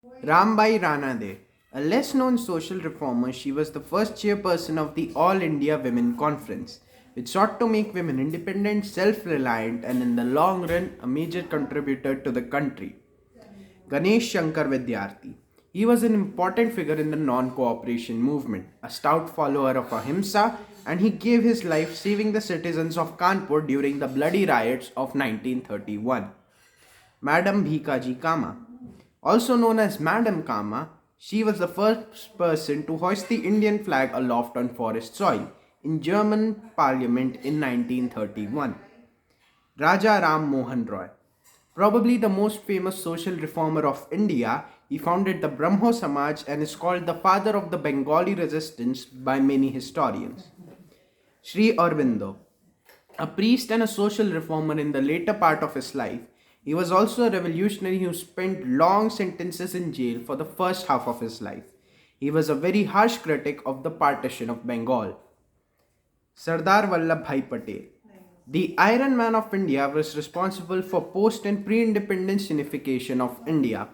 Rambai Ranade, a less known social reformer, she was the first chairperson of the All India Women Conference, which sought to make women independent, self reliant, and in the long run, a major contributor to the country. Ganesh Shankar Vidyarthi. He was an important figure in the non cooperation movement, a stout follower of Ahimsa, and he gave his life saving the citizens of Kanpur during the bloody riots of 1931. Madam Bhikaji Kama. Also known as Madam Kama, she was the first person to hoist the Indian flag aloft on forest soil in German parliament in 1931. Raja Ram Mohan Roy. Probably the most famous social reformer of India, he founded the Brahmo Samaj and is called the father of the Bengali resistance by many historians. Sri Aurobindo. A priest and a social reformer in the later part of his life, he was also a revolutionary who spent long sentences in jail for the first half of his life. He was a very harsh critic of the partition of Bengal. Sardar Vallabhbhai Patel. The Iron Man of India was responsible for post and pre independence unification of India.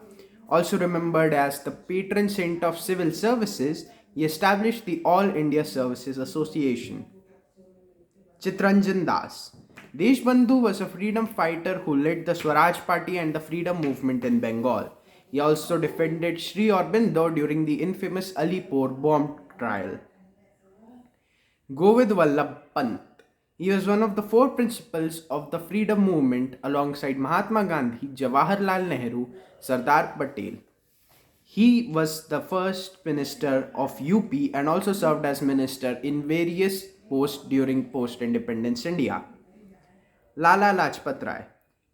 Also remembered as the patron saint of civil services, he established the All India Services Association. Chitranjan Das. Deshbandhu was a freedom fighter who led the Swaraj Party and the freedom movement in Bengal. He also defended Sri Aurobindo during the infamous Alipur bomb trial. Govind Vallabh Pant. He was one of the four principals of the freedom movement alongside Mahatma Gandhi, Jawaharlal Nehru, Sardar Patel. He was the first minister of UP and also served as minister in various posts during post-independence India. Lala Lajpat Rai.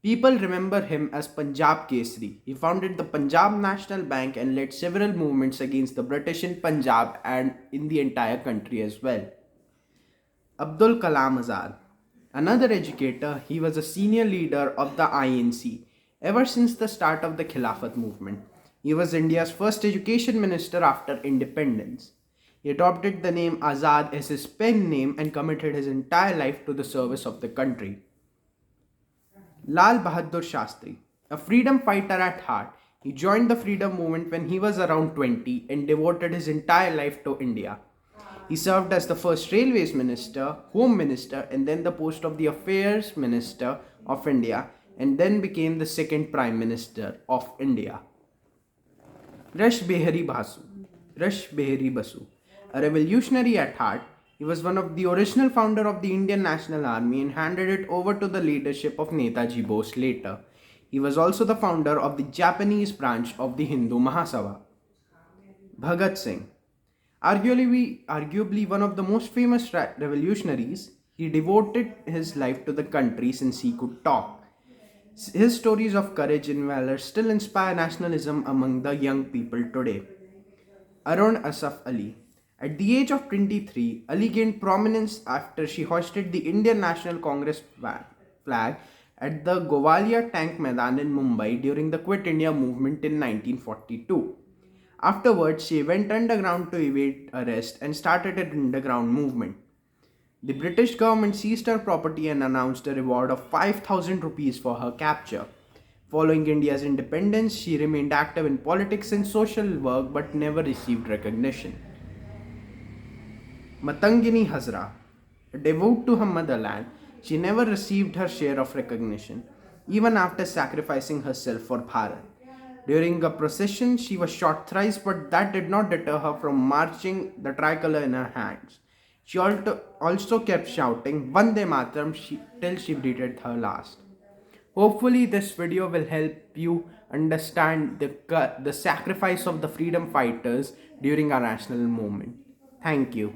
People remember him as Punjab Kesari. He founded the Punjab National Bank and led several movements against the British in Punjab and in the entire country as well. Abdul Kalam Azad. Another educator, he was a senior leader of the INC ever since the start of the Khilafat movement. He was India's first education minister after independence. He adopted the name Azad as his pen name and committed his entire life to the service of the country. Lal Bahadur Shastri, a freedom fighter at heart, he joined the freedom movement when he was around 20 and devoted his entire life to India. He served as the first railways minister, home minister, and then the post of the affairs minister of India, and then became the second prime minister of India. Rash Behari Basu. Rash Behari Basu. A revolutionary at heart, he was one of the original founder of the Indian National Army and handed it over to the leadership of Netaji Bose later. He was also the founder of the Japanese branch of the Hindu Mahasabha. Bhagat Singh. Arguably one of the most famous revolutionaries, he devoted his life to the country since he could talk. His stories of courage and valor still inspire nationalism among the young people today. Arun Asaf Ali. At the age of 23, Ali gained prominence after she hoisted the Indian National Congress flag at the Gowalia Tank Maidan in Mumbai during the Quit India movement in 1942. Afterwards, she went underground to evade arrest and started an underground movement. The British government seized her property and announced a reward of 5,000 rupees for her capture. Following India's independence, she remained active in politics and social work but never received recognition. Matangini Hazra. A devote to her motherland, she never received her share of recognition, even after sacrificing herself for Bharat. During a procession, she was shot thrice, but that did not deter her from marching the tricolor in her hands. She also kept shouting Vande Mataram till she breathed her last. Hopefully, this video will help you understand the sacrifice of the freedom fighters during our national movement. Thank you.